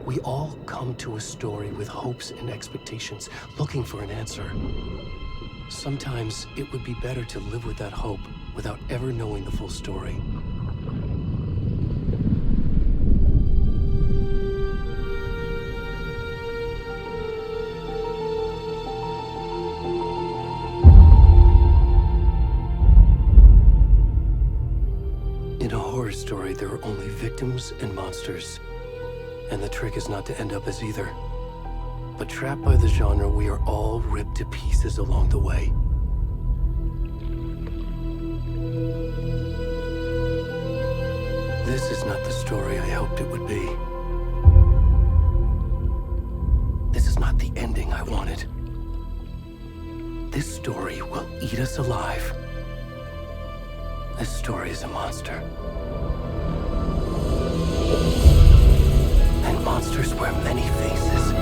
We all come to a story with hopes and expectations, looking for an answer. Sometimes it would be better to live with that hope without ever knowing the full story. In a horror story, there are only victims and monsters. And the trick is not to end up as either. But trapped by the genre, we are all ripped to pieces along the way. This is not the story I hoped it would be. This is not the ending I wanted. This story will eat us alive. This story is a monster. And monsters wear many faces.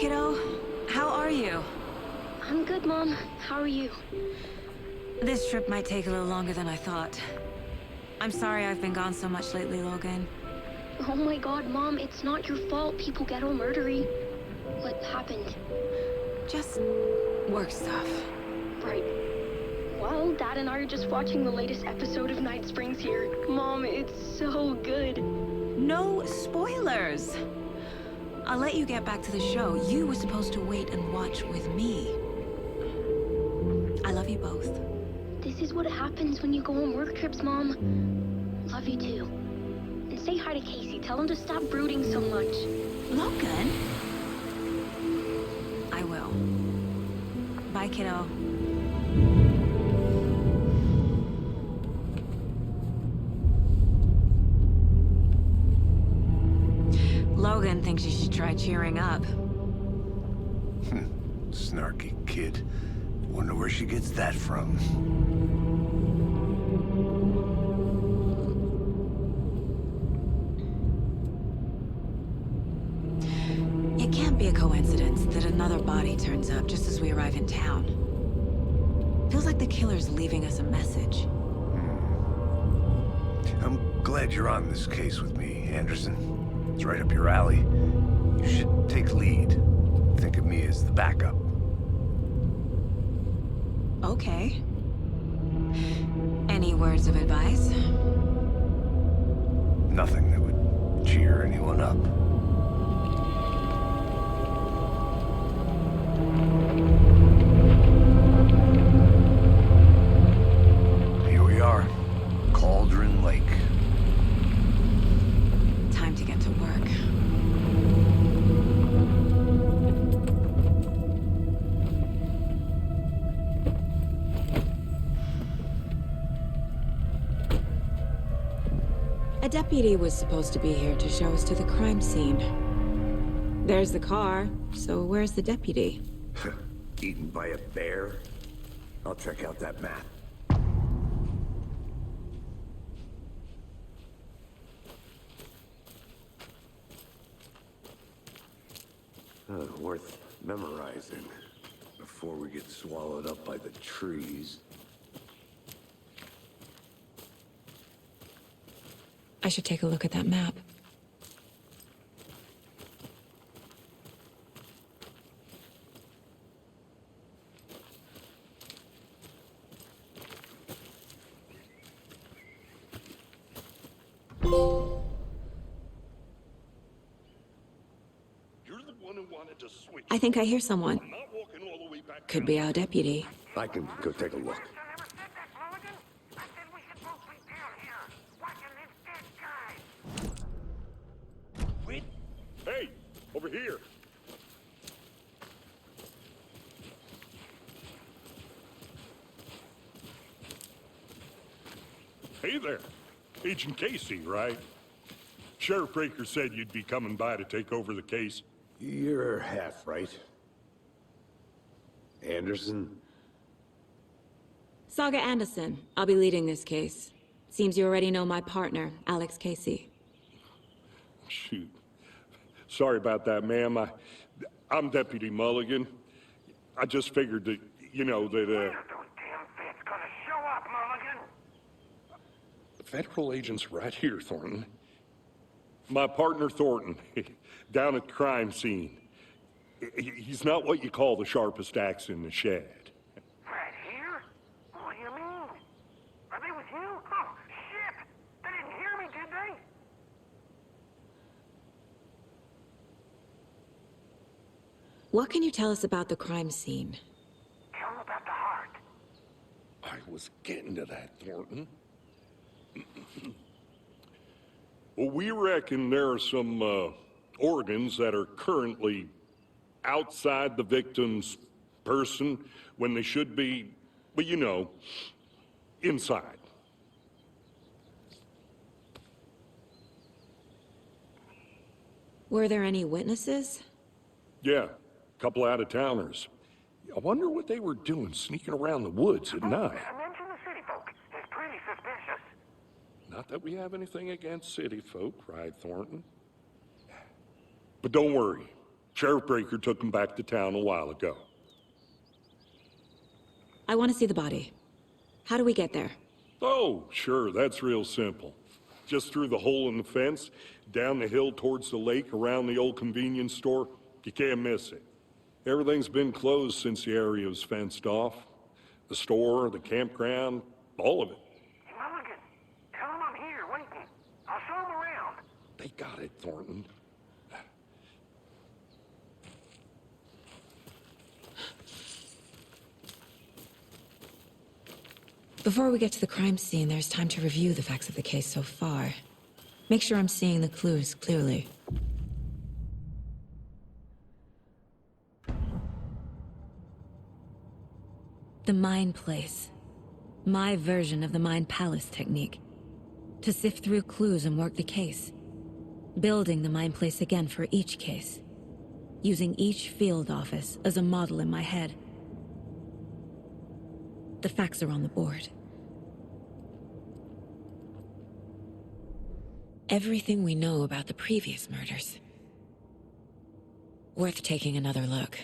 kiddo. How are you? I'm good, Mom. How are you? This trip might take a little longer than I thought. I'm sorry I've been gone so much lately, Logan. Oh my god, Mom, it's not your fault people get all murdery. What happened? Just work stuff. Right. Well, Dad and I are just watching the latest episode of Night Springs here. Mom, it's so good. No spoilers! I'll let you get back to the show. You were supposed to wait and watch with me. I love you both. This is what happens when you go on work trips, Mom. Love you too. And say hi to Casey. Tell him to stop brooding so much. Logan? I will. Bye, kiddo. Logan thinks you should try cheering up. Snarky kid. Wonder where she gets that from. It can't be a coincidence that another body turns up just as we arrive in town. Feels like the killer's leaving us a message. I'm glad you're on this case with me, Anderson. It's right up your alley. You should take lead. Think of me as the backup. Okay. Any words of advice? Nothing that would cheer anyone up. Here we are. Cauldron Lake. Time to get to work. A deputy was supposed to be here to show us to the crime scene. There's the car, so where's the deputy? Eaten by a bear? I'll check out that map. Worth memorizing before we get swallowed up by the trees. I should take a look at that map. I think I hear someone. Could be our deputy. I can go take a look. Hey, over here. Hey there. Agent Casey, right? Sheriff Breaker said you'd be coming by to take over the case. You're half right. Anderson? Saga Anderson. I'll be leading this case. Seems you already know my partner, Alex Casey. Shoot. Sorry about that, ma'am. I'm Deputy Mulligan. I just figured that, you know, that, When are those damn feds gonna show up, Mulligan? federal agent's right here, Thornton. My partner, Thornton, down at the crime scene. He's not what you call the sharpest axe in the shed. Right here? What do you mean? Are they with you? Oh, shit! They didn't hear me, did they? What can you tell us about the crime scene? Tell them about the heart. I was getting to that, Thornton. Well, we reckon there are some organs that are currently outside the victim's person when they should be, well, you know, inside. Were there any witnesses? Yeah, a couple out-of-towners. I wonder what they were doing sneaking around the woods at night. Mention the city folk. It's pretty suspicious. Not that we have anything against city folk, right, Thornton? But don't worry. Sheriff Breaker took him back to town a while ago. I want to see the body. How do we get there? Oh, sure, that's real simple. Just through the hole in the fence, down the hill towards the lake, around the old convenience store. You can't miss it. Everything's been closed since the area was fenced off. The store, the campground, all of it. Hey, Mulligan, tell him I'm here waiting. I'll show him around. They got it, Thornton. Before we get to the crime scene, there's time to review the facts of the case so far. Make sure I'm seeing the clues clearly. The Mind Place. My version of the Mind Palace technique. To sift through clues and work the case. Building the Mind Place again for each case. Using each field office as a model in my head. The facts are on the board. Everything we know about the previous murders. Worth taking another look.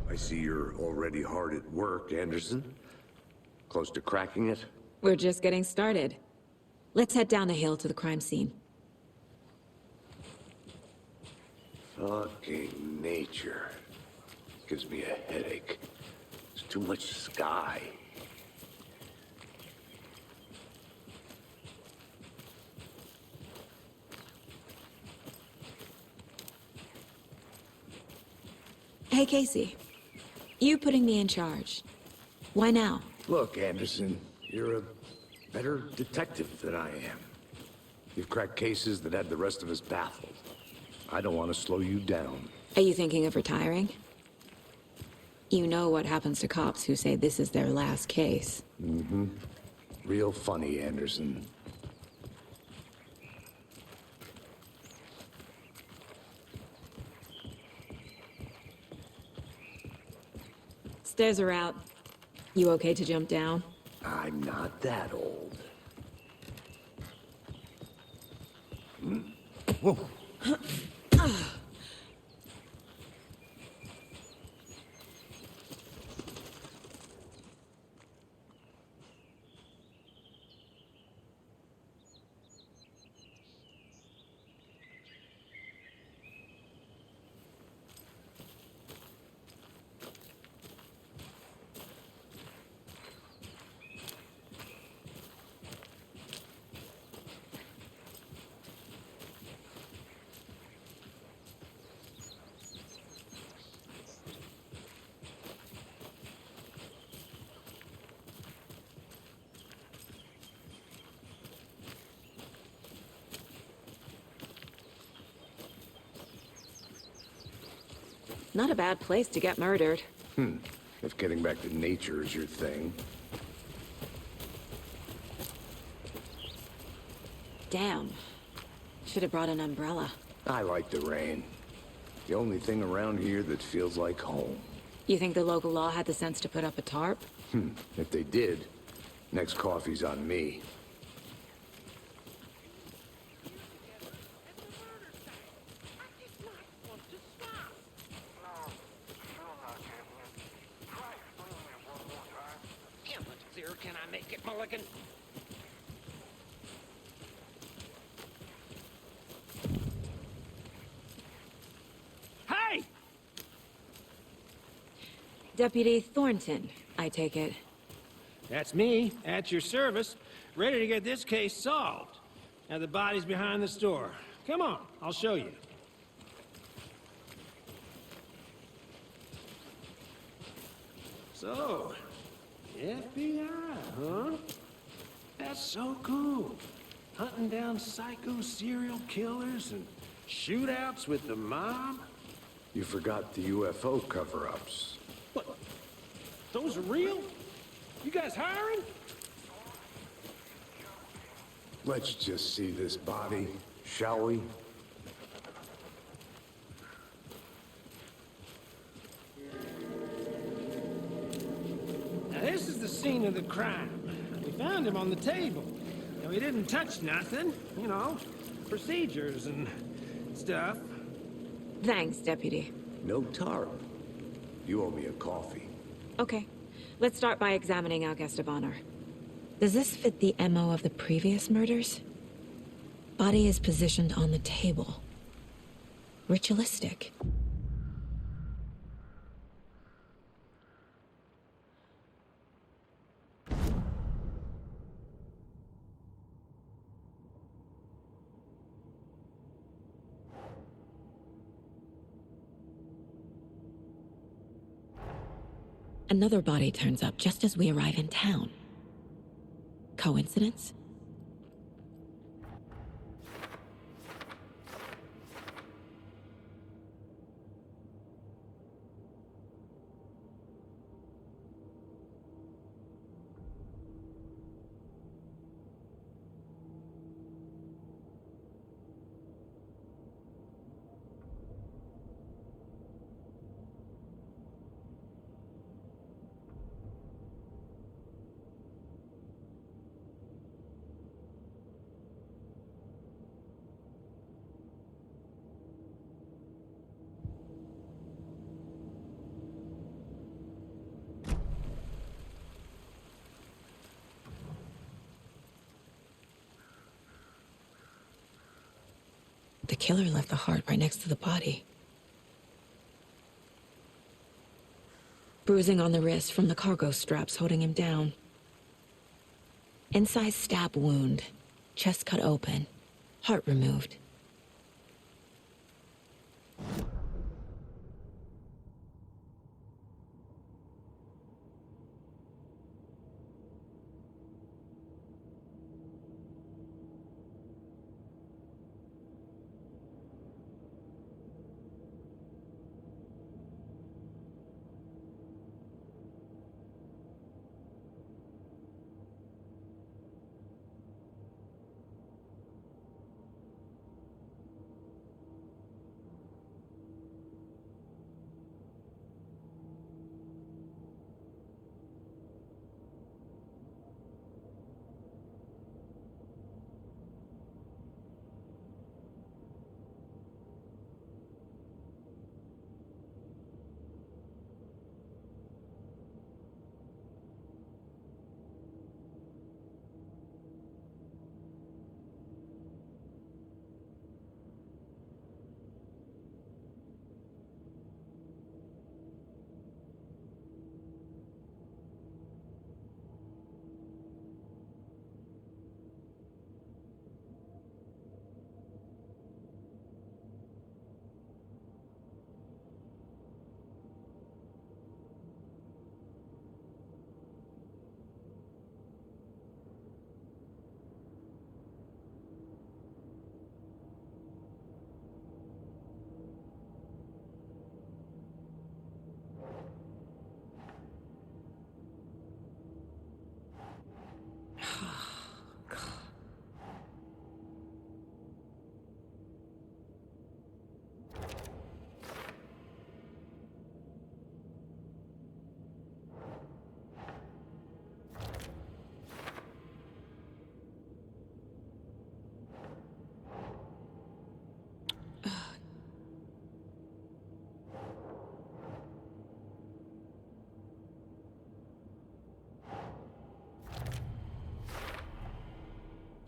I see you're already hard at work, Anderson. Close to cracking it? We're just getting started. Let's head down the hill to the crime scene. Fucking nature. Gives me a headache. There's too much sky. Hey, Casey. You putting me in charge. Why now? Look, Anderson, you're a better detective than I am. You've cracked cases that had the rest of us baffled. I don't want to slow you down. Are you thinking of retiring? You know what happens to cops who say this is their last case. Mm-hmm. Real funny, Anderson. Stairs are out. You okay to jump down? I'm not that old. Whoa. Not a bad place to get murdered. If getting back to nature is your thing. Damn. Should have brought an umbrella. I like the rain. The only thing around here that feels like home. You think the local law had the sense to put up a tarp? If they did, next coffee's on me. Can I make it, Mulligan? Hey! Deputy Thornton, I take it. That's me, at your service, ready to get this case solved. Now the body's behind the store. Come on, I'll show you. So, FBI, huh? That's so cool. Hunting down psycho serial killers and shootouts with the mob. You forgot the UFO cover-ups. What? Those are real? You guys hiring? Let's just see this body, shall we? Now this is the scene of the crime. We found him on the table. Now he didn't touch nothing, you know, procedures and stuff. Thanks, Deputy. No tarp. You owe me a coffee. Okay, let's start by examining our guest of honor. Does this fit the MO of the previous murders? Body is positioned on the table. Ritualistic. Another body turns up just as we arrive in town. Coincidence? The killer left the heart right next to the body. Bruising on the wrist from the cargo straps holding him down. Incised stab wound, chest cut open, heart removed.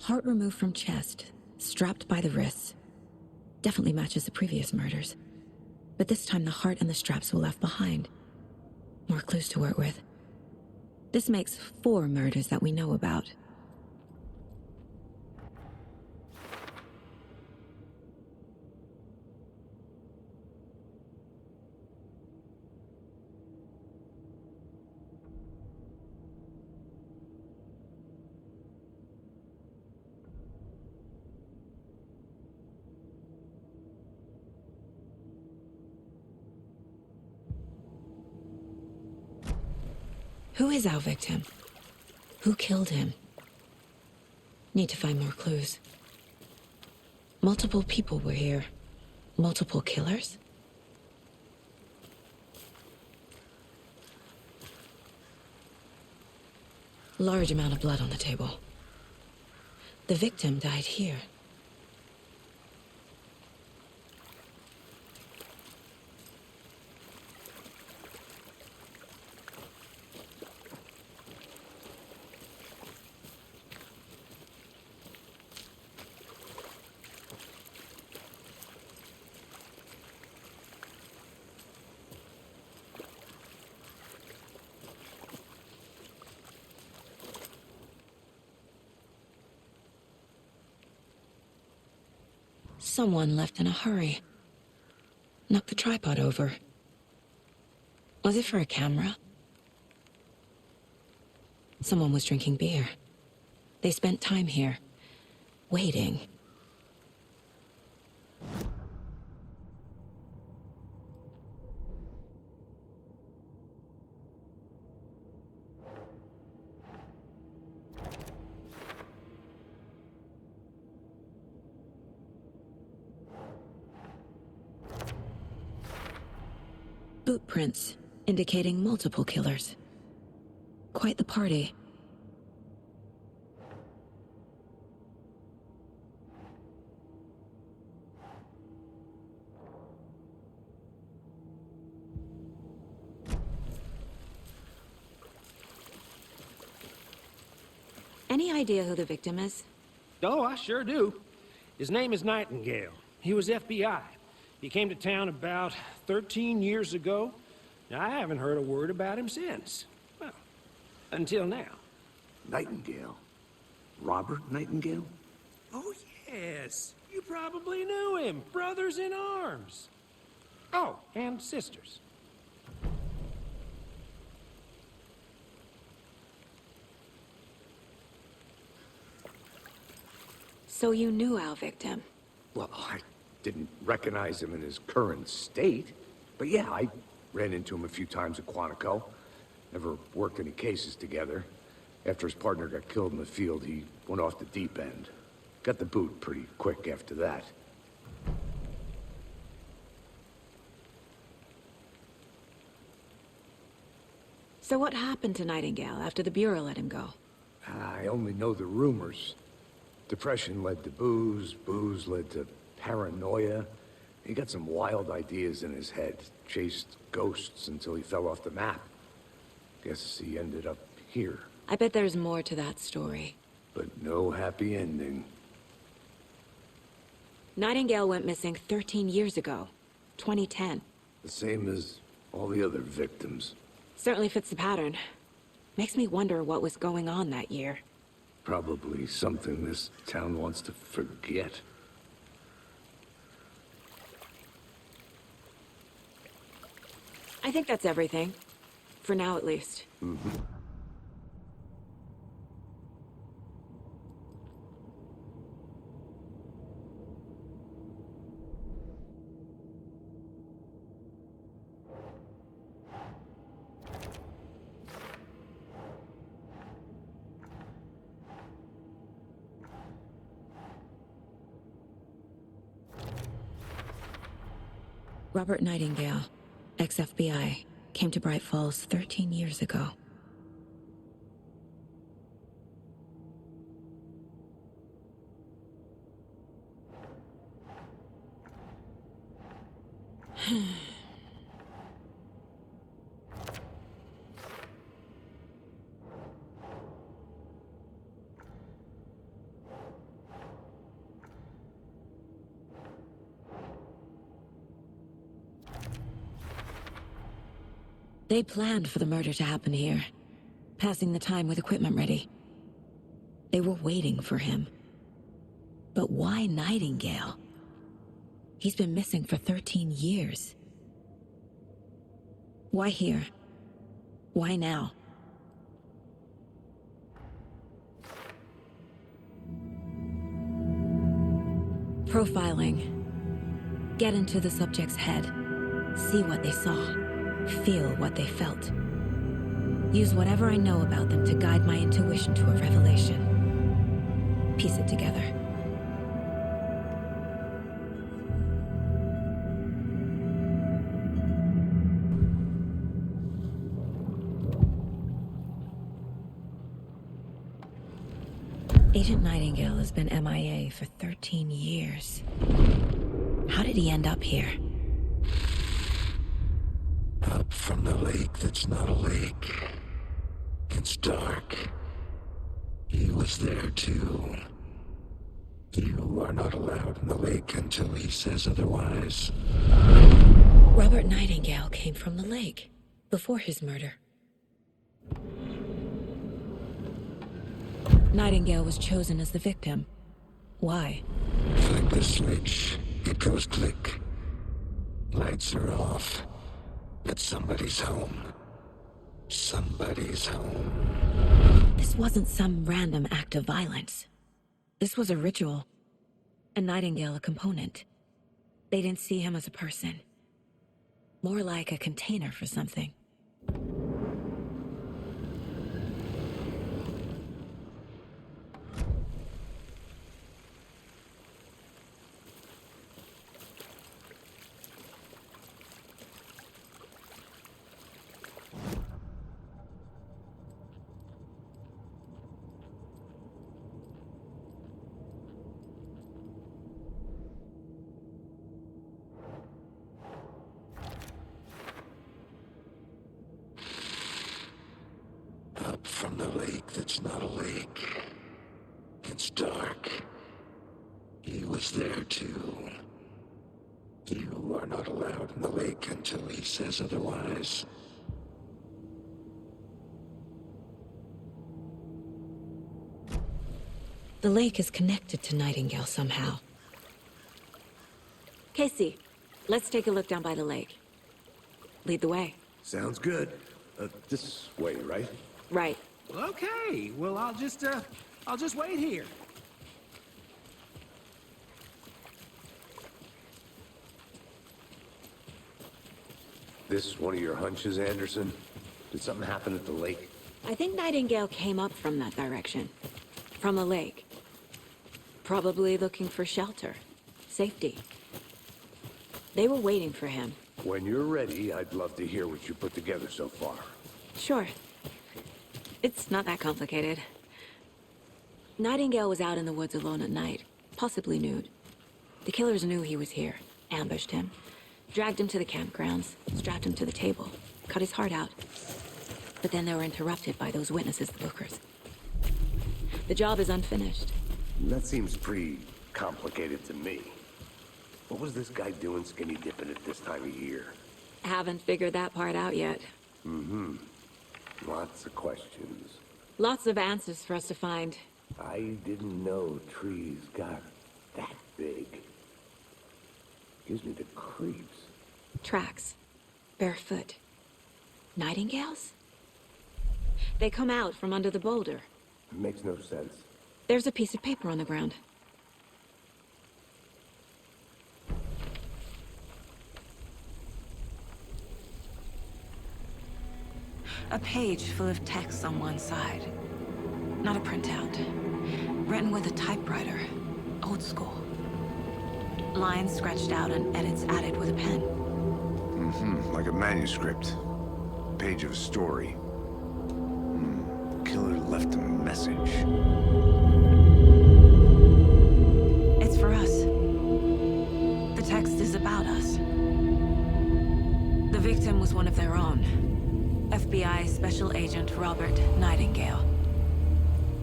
Heart removed from chest, strapped by the wrists. Definitely matches the previous murders. But this time the heart and the straps were left behind. More clues to work with. This makes 4 murders that we know about. Who is our victim? Who killed him? Need to find more clues. Multiple people were here. Multiple killers? Large amount of blood on the table. The victim died here. Someone left in a hurry. Knocked the tripod over. Was it for a camera? Someone was drinking beer. They spent time here, waiting. Boot prints, indicating multiple killers. Quite the party. Any idea who the victim is? Oh, I sure do. His name is Nightingale. He was FBI. He came to town about 13 years ago. I haven't heard a word about him since. Well, until now. Nightingale? Robert Nightingale? Oh, yes. You probably knew him. Brothers in arms. Oh, and sisters. So you knew our victim? Well, I didn't recognize him in his current state. But yeah, I ran into him a few times at Quantico. Never worked any cases together. After his partner got killed in the field, he went off the deep end. Got the boot pretty quick after that. So what happened to Nightingale after the Bureau let him go? I only know the rumors. Depression led to booze, booze led to paranoia. He got some wild ideas in his head, chased ghosts until he fell off the map. Guess he ended up here. I bet there's more to that story. But no happy ending. Nightingale went missing 13 years ago, 2010. The same as all the other victims. Certainly fits the pattern. Makes me wonder what was going on that year. Probably something this town wants to forget. I think that's everything. For now, at least. Robert Nightingale, ex-FBI, came to Bright Falls 13 years ago. They planned for the murder to happen here, passing the time with equipment ready. They were waiting for him. But why Nightingale? He's been missing for 13 years. Why here? Why now? Profiling. Get into the subject's head. See what they saw. Feel what they felt. Use whatever I know about them to guide my intuition to a revelation. Piece it together. Agent Nightingale has been MIA for 13 years. How did he end up here? Up from the lake that's not a lake. It's dark. He was there too. You are not allowed in the lake until he says otherwise. Robert Nightingale came from the lake, before his murder. Nightingale was chosen as the victim. Why? Flick the switch. It goes click. Lights are off. But somebody's home. Somebody's home. This wasn't some random act of violence. This was a ritual. And Nightingale a component. They didn't see him as a person. More like a container for something. Up from the lake that's not a lake. It's dark. He was there too. You are not allowed in the lake until he says otherwise. The lake is connected to Nightingale somehow. Casey, let's take a look down by the lake. Lead the way. Sounds good. This way, right? Right. Okay, well, I'll just wait here. This one of your hunches, Anderson? Did something happen at the lake? I think Nightingale came up from that direction. From the lake. Probably looking for shelter. Safety. They were waiting for him. When you're ready, I'd love to hear what you put together so far. Sure. It's not that complicated. Nightingale was out in the woods alone at night, possibly nude. The killers knew he was here, ambushed him, dragged him to the campgrounds, strapped him to the table, cut his heart out. But then they were interrupted by those witnesses, the Bookers. The job is unfinished. That seems pretty complicated to me. What was this guy doing skinny dipping at this time of year? Haven't figured that part out yet. Mm-hmm. Lots of questions. Lots of answers for us to find. I didn't know trees got that big. Gives me the creeps. Tracks. Barefoot. Nightingales? They come out from under the boulder. Makes no sense. There's a piece of paper on the ground. A page full of text on one side. Not a printout. Written with a typewriter. Old school. Lines scratched out and edits added with a pen. Mm-hmm. Like a manuscript. Page of a story. The killer left a message. It's for us. The text is about us. The victim was one of their own. FBI Special Agent Robert Nightingale.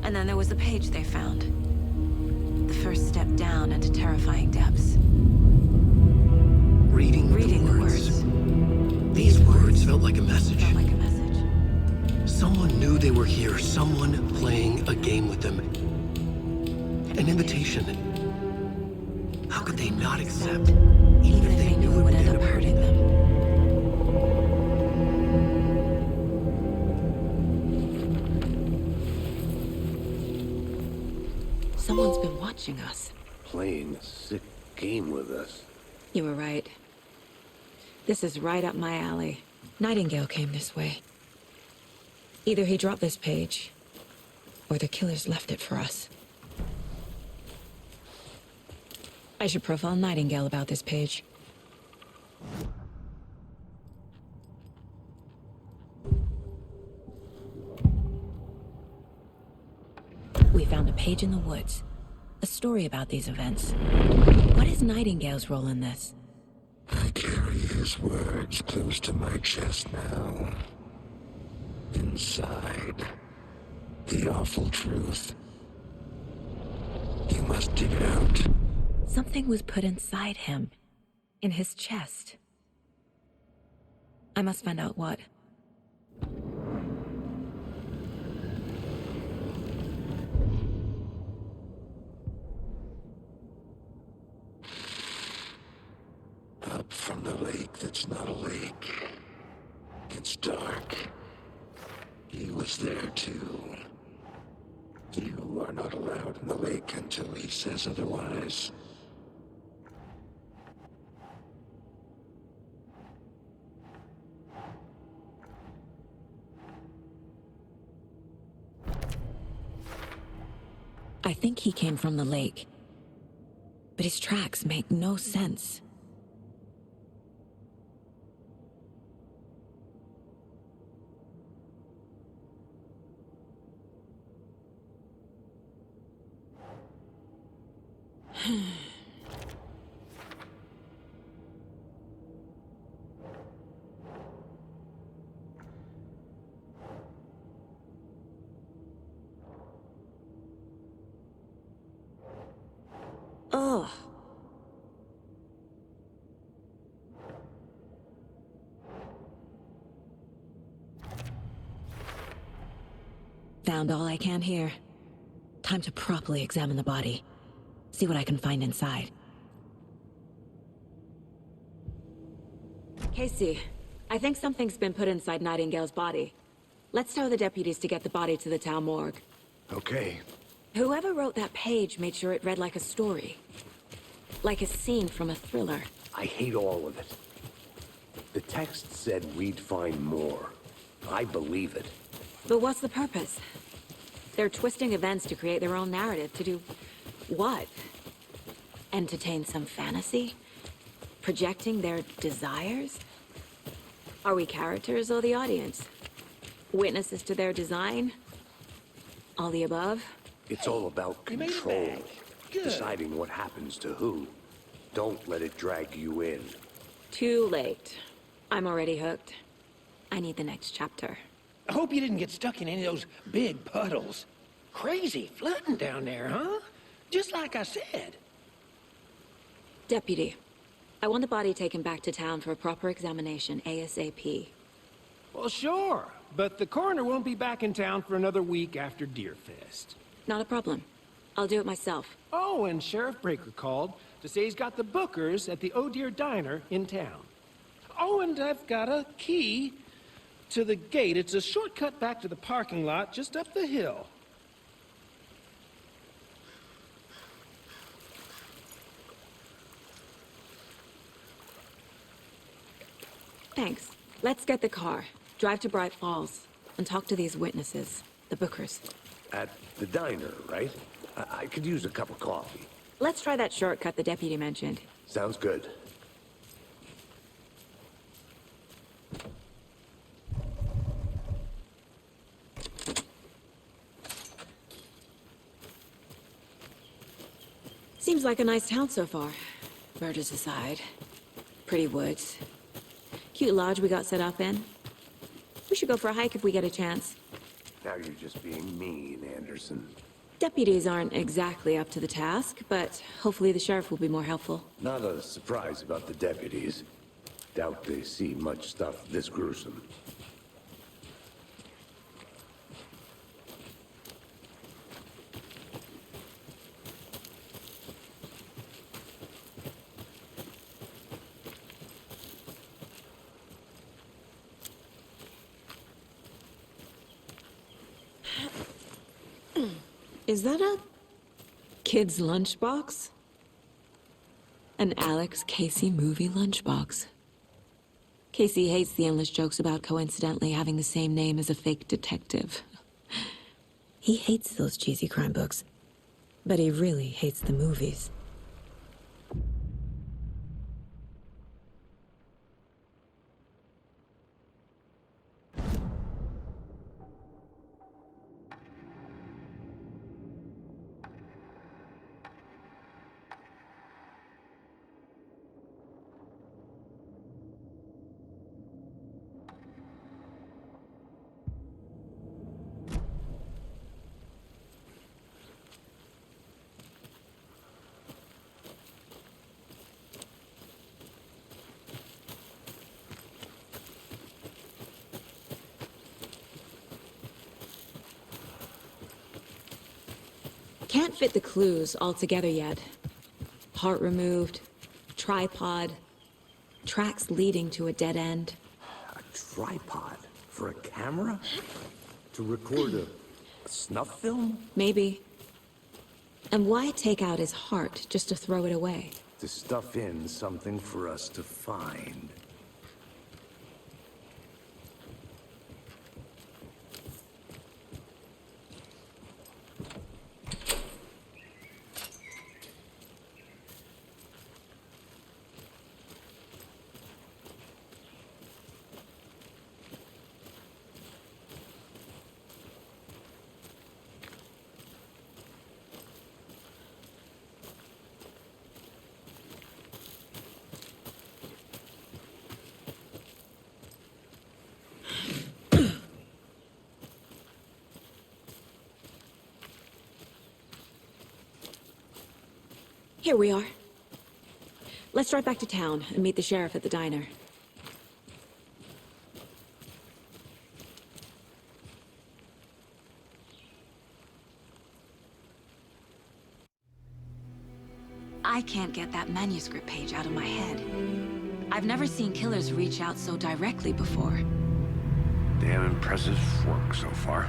And then there was the page they found. The first step down into terrifying depths. Reading the words. These words felt like a message. Felt like a message. Someone knew they were here. Someone playing a game with them. An invitation. How could they not accept? Even if they knew it would end up hurting them. Someone's been watching us. Playing a sick game with us. You were right. This is right up my alley. Nightingale came this way. Either he dropped this page, or the killers left it for us. I should profile Nightingale about this page. We found a page in the woods. A story about these events. What is Nightingale's role in this? I carry his words close to my chest now. Inside, the awful truth. You must dig it out. Something was put inside him. In his chest. I must find out what. Up from the lake that's not a lake. It's dark. He was there too. You are not allowed in the lake until he says otherwise. I think he came from the lake. But his tracks make no sense. Ugh. Found all I can here. Time to properly examine the body. See what I can find inside. Casey, I think something's been put inside Nightingale's body. Let's tell the deputies to get the body to the town morgue. Okay. Whoever wrote that page made sure it read like a story. Like a scene from a thriller. I hate all of it. The text said we'd find more. I believe it. But what's the purpose? They're twisting events to create their own narrative. To do what? Entertain some fantasy? Projecting their desires? Are we characters or the audience? Witnesses to their design? All the above? It's all about control. Deciding what happens to who. Don't let it drag you in. Too late. I'm already hooked. I need the next chapter. I hope you didn't get stuck in any of those big puddles. Crazy flooding down there, huh? Just like I said. Deputy, I want the body taken back to town for a proper examination, ASAP. Well, sure. But the coroner won't be back in town for another week after Deerfest. Not a problem. I'll do it myself. Oh, and Sheriff Breaker called to say he's got the Bookers at the Oh Dear Diner in town. Oh, and I've got a key to the gate. It's a shortcut back to the parking lot just up the hill. Thanks. Let's get the car, drive to Bright Falls, and talk to these witnesses, the Bookers. At the diner, right? I could use a cup of coffee. Let's try that shortcut the deputy mentioned. Sounds good. Seems like a nice town so far. Murders aside. Pretty woods. Cute lodge we got set up in. We should go for a hike if we get a chance. Now you're just being mean, Anderson. Deputies aren't exactly up to the task, but hopefully the sheriff will be more helpful. Not a surprise about the deputies. Doubt they see much stuff this gruesome. Is that a kid's lunchbox? An Alex Casey movie lunchbox. Casey hates the endless jokes about coincidentally having the same name as a fake detective. He hates those cheesy crime books, but he really hates the movies. Can't fit the clues all together yet. Heart removed, tripod, tracks leading to a dead end. A tripod? For a camera? To record a snuff film? Maybe. And why take out his heart just to throw it away? To stuff in something for us to find. Here we are. Let's drive back to town and meet the sheriff at the diner. I can't get that manuscript page out of my head. I've never seen killers reach out so directly before. Damn impressive work so far.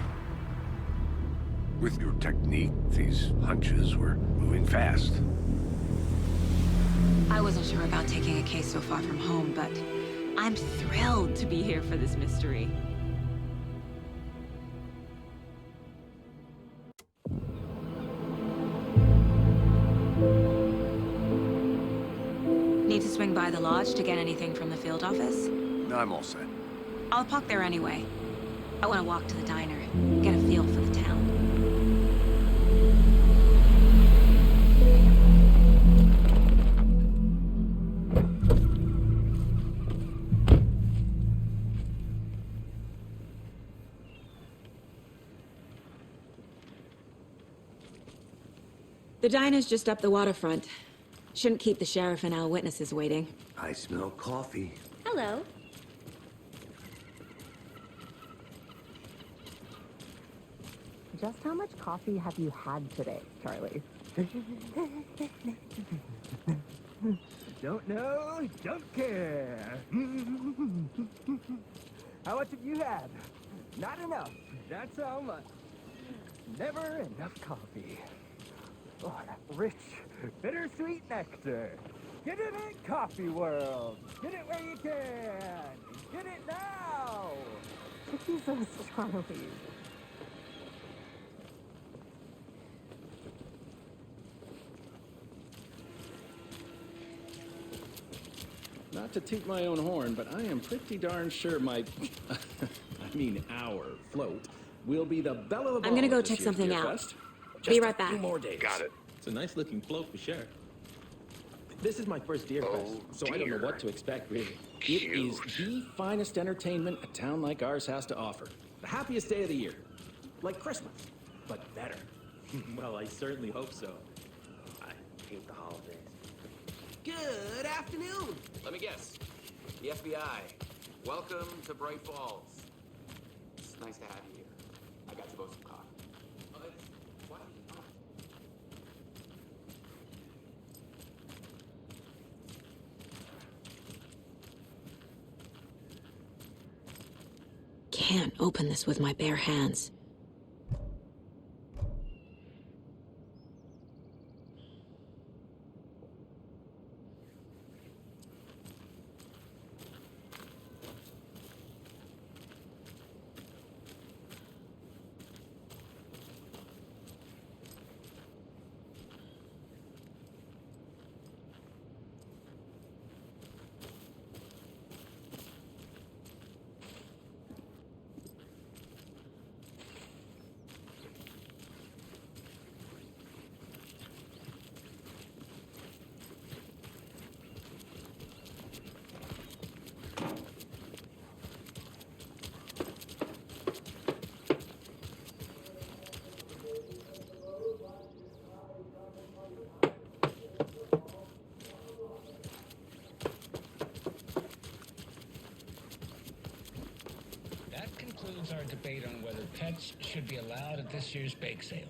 With your technique, these hunches were moving fast. I wasn't sure about taking a case so far from home, but I'm thrilled to be here for this mystery. Need to swing by the lodge to get anything from the field office? I'm all set. I'll park there anyway. I want to walk to the diner, get a feel for the town. The diner's just up the waterfront. Shouldn't keep the sheriff and our witnesses waiting. I smell coffee. Hello. Just how much coffee have you had today, Charlie? Don't know, don't care. How much have you had? Not enough. That's how much. Never enough coffee. Oh, that rich, bittersweet nectar. Get it in Coffee World. Get it where you can. Get it now. Jesus, Charlie. Not to toot my own horn, but I am pretty darn sure my, our float will be the belle of the ball. I'm gonna go at this check year's something Beer out. Fest. Be Just right a back. few more days. Got it. It's a nice looking float for sure. This is my first Deer Fest, so I don't know what to expect, really. It is the finest entertainment a town like ours has to offer. The happiest day of the year. Like Christmas, but better. Well, I certainly hope so. I hate the holidays. Good afternoon. Let me guess. The FBI. Welcome to Bright Falls. It's nice to have you here. I got you both some coffee. Oh, why don't you talk? Can't open this with my bare hands. debate on whether pets should be allowed at this year's bake sale.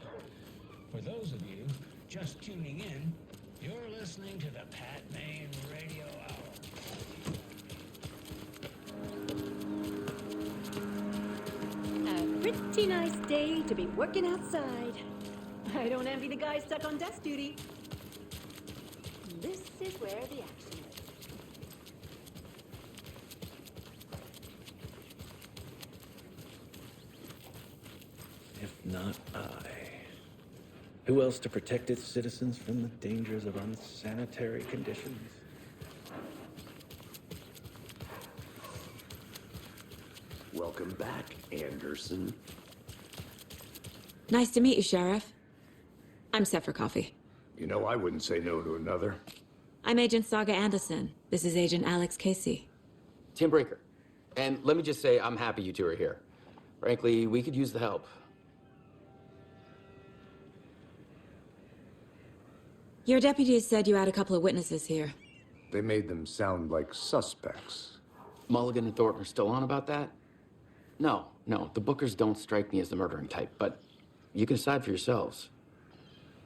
For those of you just tuning in, you're listening to the Pat Main Radio Hour. A pretty nice day to be working outside. I don't envy the guy stuck on desk duty. This is where the action is. If not I. Who else to protect its citizens from the dangers of unsanitary conditions? Welcome back, Anderson. Nice to meet you, Sheriff. I'm set for coffee. You know, I wouldn't say no to another. I'm Agent Saga Anderson. This is Agent Alex Casey. Tim Brinker. And let me just say, I'm happy you two are here. Frankly, we could use the help. Your deputies said you had a couple of witnesses here. They made them sound like suspects. Mulligan and Thornton are still on about that? No, the Bookers don't strike me as the murdering type, but you can decide for yourselves.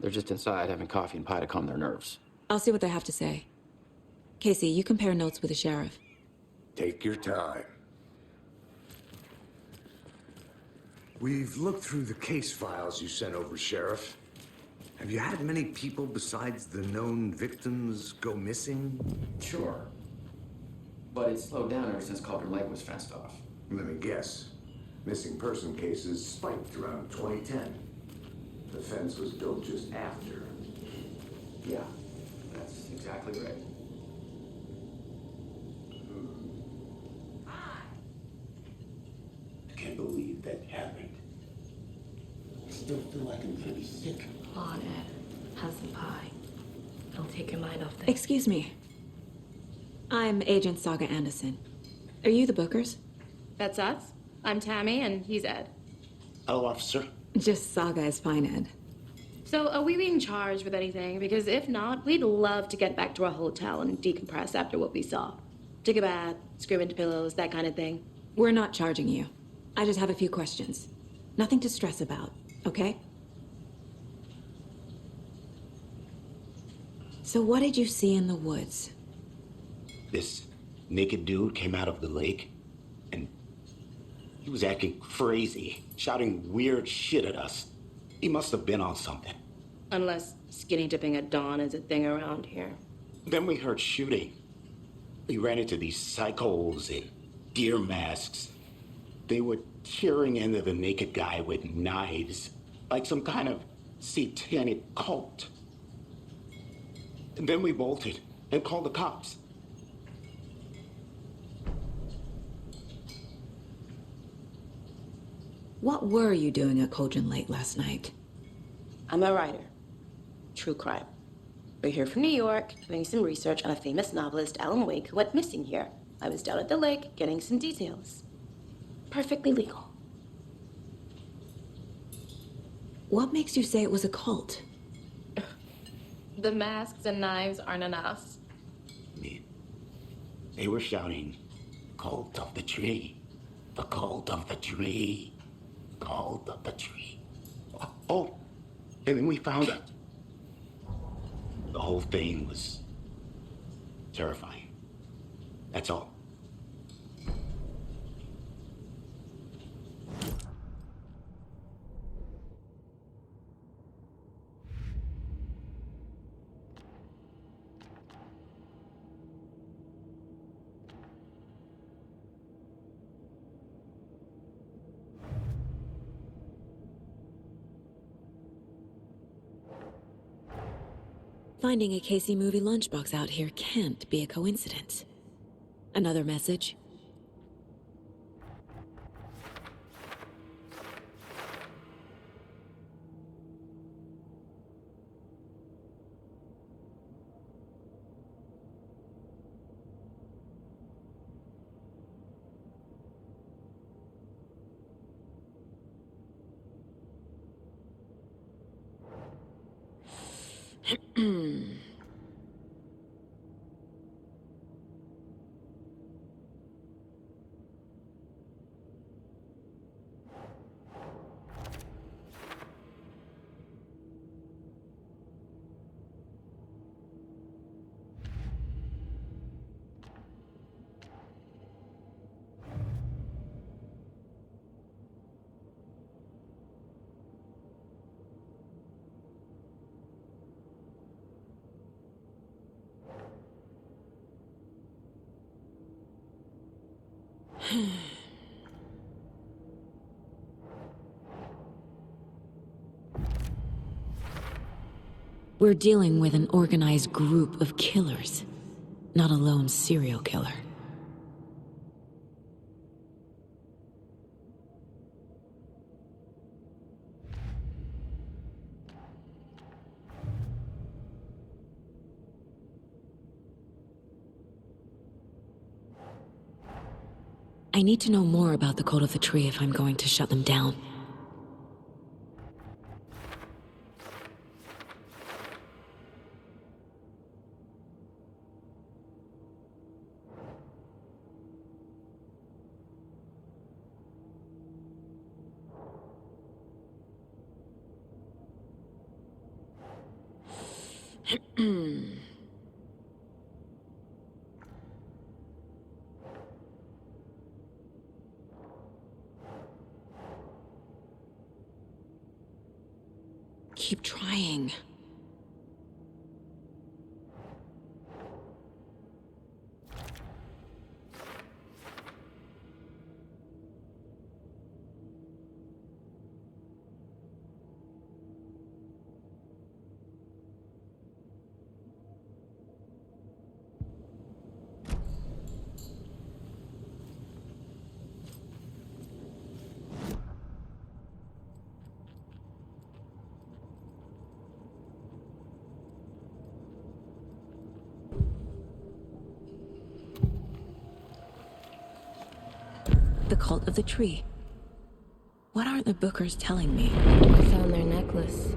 They're just inside having coffee and pie to calm their nerves. I'll see what they have to say. Casey, you compare notes with the sheriff. Take your time. We've looked through the case files you sent over, Sheriff. Have you had many people besides the known victims go missing? Sure. But it's slowed down ever since Calder Lake was fenced off. Let me guess. Missing person cases spiked around 2010. The fence was built just after. Yeah, that's exactly right. I can't believe that happened. I still feel like I'm gonna be sick. Come on, Ed. Have some pie. It'll take your mind off things. Excuse me. I'm Agent Saga Anderson. Are you the Bookers? That's us. I'm Tammy, and he's Ed. Hello, officer. Just Saga is fine, Ed. So, are we being charged with anything? Because if not, we'd love to get back to our hotel and decompress after what we saw. Take a bath, scream into pillows, that kind of thing. We're not charging you. I just have a few questions. Nothing to stress about, okay? So what did you see in the woods? This naked dude came out of the lake, and he was acting crazy, shouting weird shit at us. He must have been on something. Unless skinny dipping at dawn is a thing around here. Then we heard shooting. We ran into these psychos in deer masks. They were tearing into the naked guy with knives, like some kind of satanic cult. And then we bolted and called the cops. What were you doing at Cauldron Lake last night? I'm a writer. True crime. We're here from New York, doing some research on a famous novelist, Alan Wake, who went missing here. I was down at the lake, getting some details. Perfectly legal. What makes you say it was a cult? The masks and knives aren't enough. They were shouting, "Cult of the tree, the cult of the tree, cult of the tree." Oh, and then we found it. The whole thing was terrifying. That's all. Finding a Casey movie lunchbox out here can't be a coincidence. Another message? We're dealing with an organized group of killers, not a lone serial killer. I need to know more about the Cult of the Tree if I'm going to shut them down. Keep trying. The Cult of the Tree. What are the Bookers telling me? I found their necklace.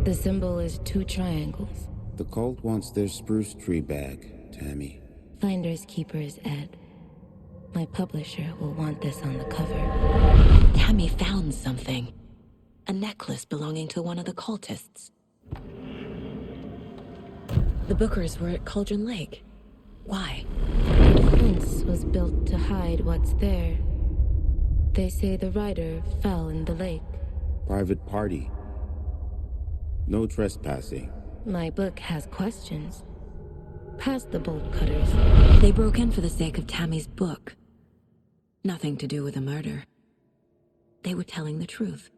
The symbol is 2 triangles. The cult wants their spruce tree back, Tammy. Finders keepers, Ed. My publisher will want this on the cover. Tammy found something. A necklace belonging to one of the cultists. The Bookers were at Cauldron Lake. Why? The fence was built to hide what's there. They say the rider fell in the lake. Private party. No trespassing. My book has questions. Past the bolt cutters. They broke in for the sake of Tammy's book. Nothing to do with a murder. They were telling the truth.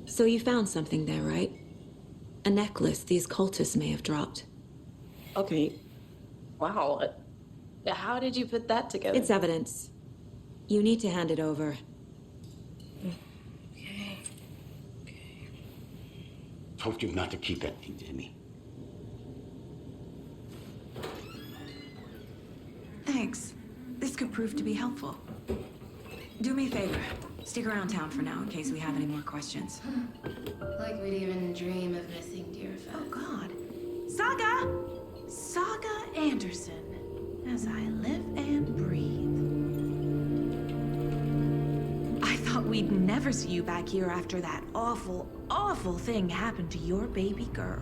So you found something there, right? A necklace these cultists may have dropped. Okay. Wow. How did you put that together? It's evidence. You need to hand it over. Told you not to keep that thing, Timmy. Thanks. This could prove to be helpful. Do me a favor. Stick around town for now in case we have any more questions. Like we'd even dream of missing dear friends. Oh, God. Saga! Saga Anderson. As I live and breathe. I thought we'd never see you back here after that awful, awful thing happened to your baby girl.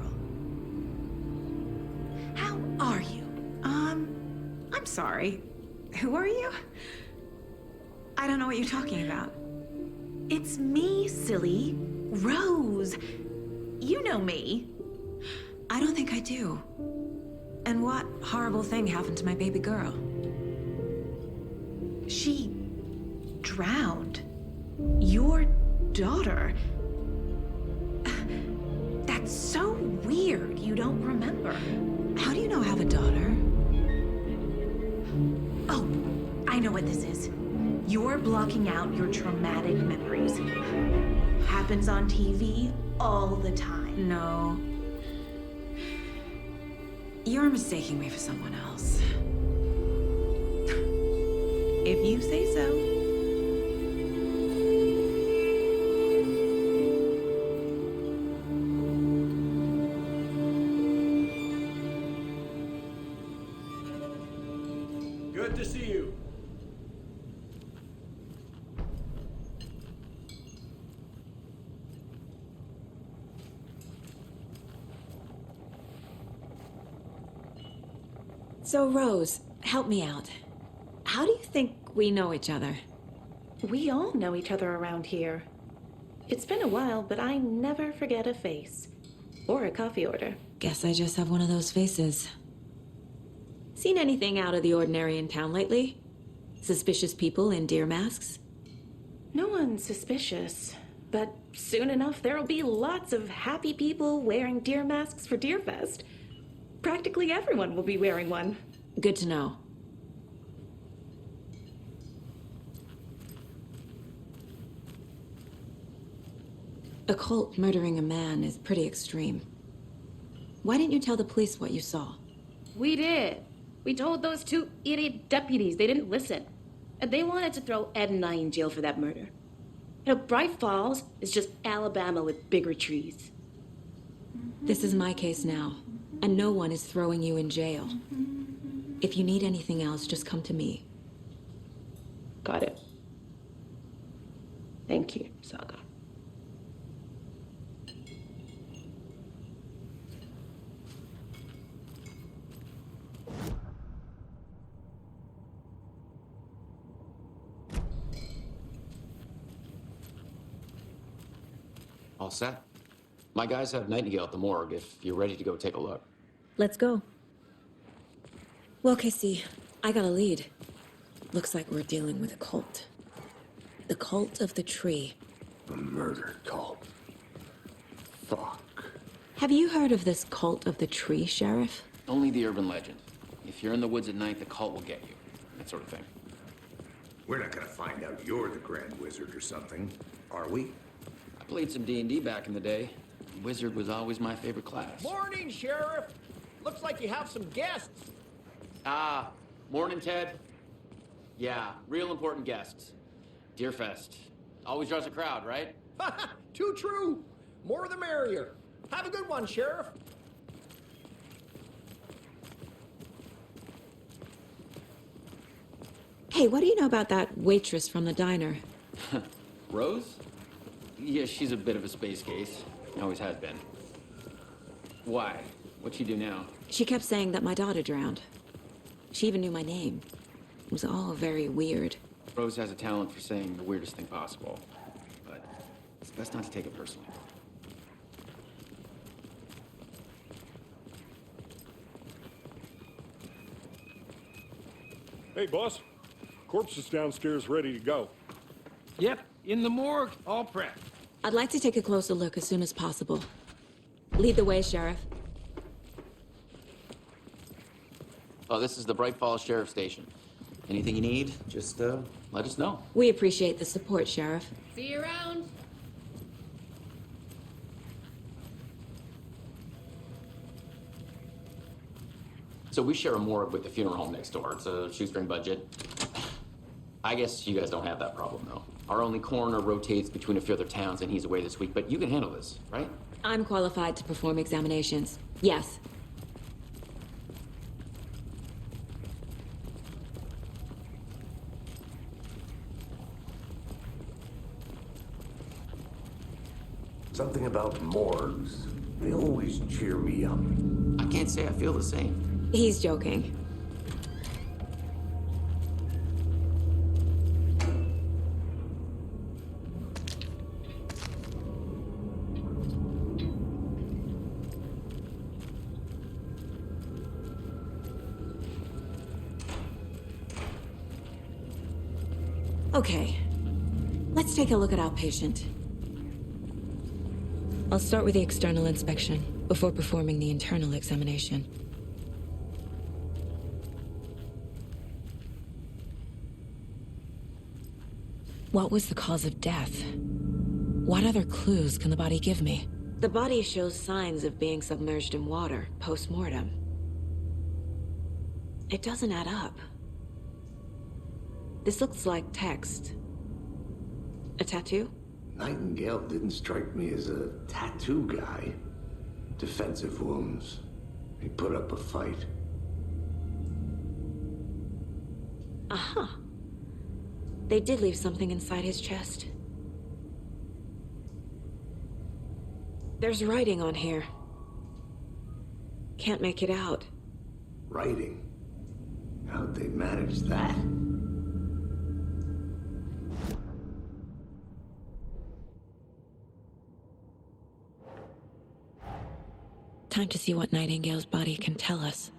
How are you? I'm sorry. Who are you? I don't know what you're talking about. It's me, silly. Rose. You know me. I don't think I do. And what horrible thing happened to my baby girl? She drowned. Your daughter. That's so weird you don't remember. How do you know I have a daughter? Oh, I know what this is. You're blocking out your traumatic memories. Happens on TV all the time. No. You're mistaking me for someone else. If you say so. Good to see you. So, Rose, help me out. How do you think we know each other? We all know each other around here. It's been a while, but I never forget a face. Or a coffee order. Guess I just have one of those faces. Seen anything out of the ordinary in town lately? Suspicious people in deer masks? No one's suspicious. But soon enough, there'll be lots of happy people wearing deer masks for Deerfest. Practically everyone will be wearing one. Good to know. A cult murdering a man is pretty extreme. Why didn't you tell the police what you saw? We did. We told those two idiot deputies. They didn't listen. And they wanted to throw Ed and I in jail for that murder. You know, Bright Falls is just Alabama with bigger trees. This is my case now, and no one is throwing you in jail. If you need anything else, just come to me. Got it. Thank you, Saga. All set. My guys have Nightingale at the morgue if you're ready to go take a look. Let's go. Well, Casey, I got a lead. Looks like we're dealing with a cult. The cult of the tree. A murder cult. Fuck. Have you heard of this cult of the tree, Sheriff? Only the urban legend. If you're in the woods at night, the cult will get you. That sort of thing. We're not gonna find out you're the Grand Wizard or something, are we? I played some D&D back in the day. Wizard was always my favorite class. Morning, Sheriff. Looks like you have some guests. Ah, morning, Ted. Yeah, real important guests. Deerfest. Always draws a crowd, right? Too true. More the merrier. Have a good one, Sheriff. Hey, what do you know about that waitress from the diner? Rose? Yeah, she's a bit of a space case. Always has been. Why? What'd she do now? She kept saying that my daughter drowned. She even knew my name. It was all very weird. Rose has a talent for saying the weirdest thing possible. But it's best not to take it personally. Hey, boss. Corpse is downstairs ready to go. Yep, in the morgue, all prepped. I'd like to take a closer look as soon as possible. Lead the way, Sheriff. Oh, this is the Bright Falls Sheriff Station. Anything you need, just let us know. We appreciate the support, Sheriff. See you around. So we share a morgue with the funeral home next door. It's a shoestring budget. I guess you guys don't have that problem, though. Our only coroner rotates between a few other towns, and he's away this week, but you can handle this, right? I'm qualified to perform examinations. Yes. Something about morgues. They always cheer me up. I can't say I feel the same. He's joking. Okay, let's take a look at our patient. I'll start with the external inspection before performing the internal examination. What was the cause of death? What other clues can the body give me? The body shows signs of being submerged in water post-mortem. It doesn't add up. This looks like text. A tattoo? Nightingale didn't strike me as a tattoo guy. Defensive wounds. He put up a fight. Aha. They did leave something inside his chest. There's writing on here. Can't make it out. Writing? How'd they manage that? Time to see what Nightingale's body can tell us.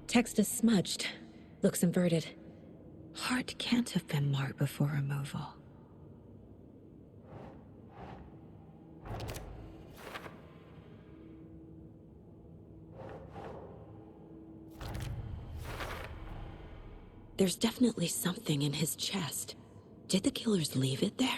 Text is smudged. Looks inverted. Heart can't have been marked before removal. There's definitely something in his chest. Did the killers leave it there?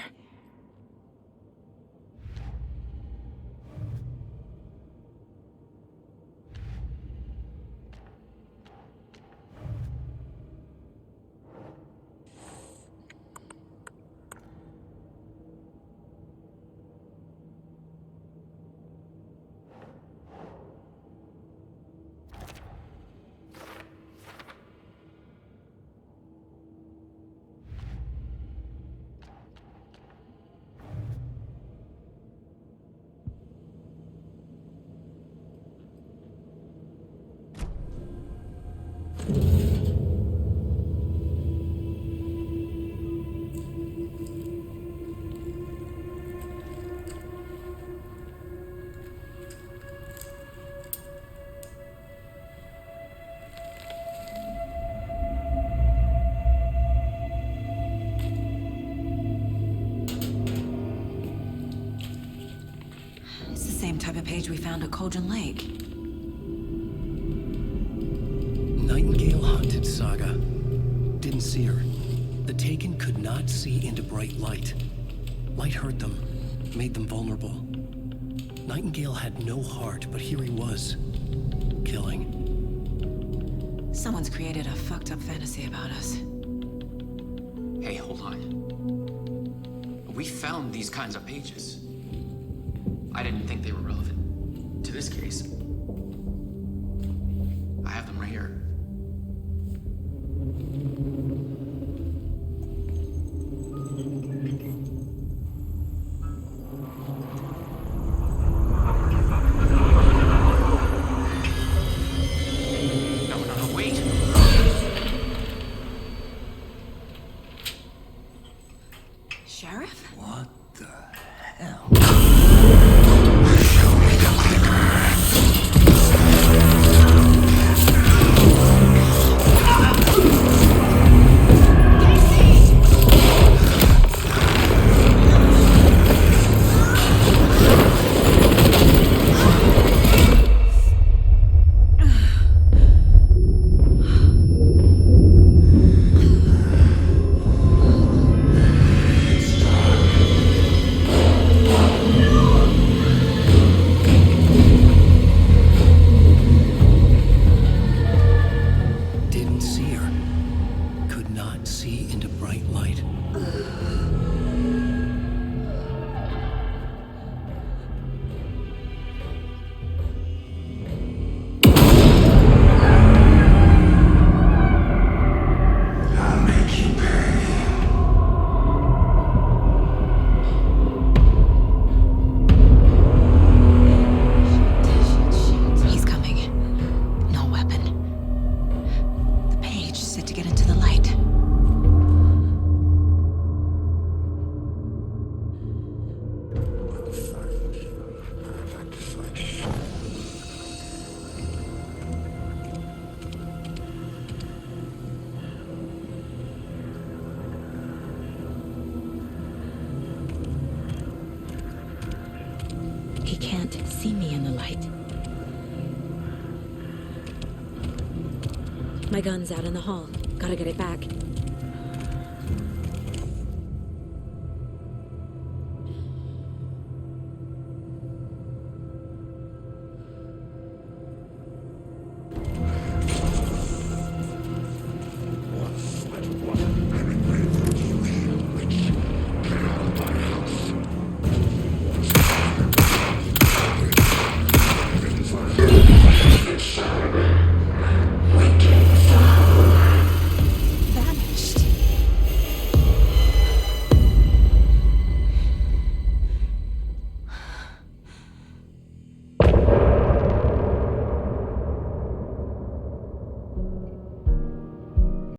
It's the same type of page we found at Cauldron Lake. Nightingale hunted Saga. Didn't see her. The Taken could not see into bright light. Light hurt them, made them vulnerable. Nightingale had no heart, but here he was, killing. Someone's created a fucked up fantasy about us. Hey, hold on. We found these kinds of pages. I didn't think they were relevant to this case. I have them right here. No, wait! Sheriff? What the hell? see me in the light. My gun's out in the hall. Gotta get it back.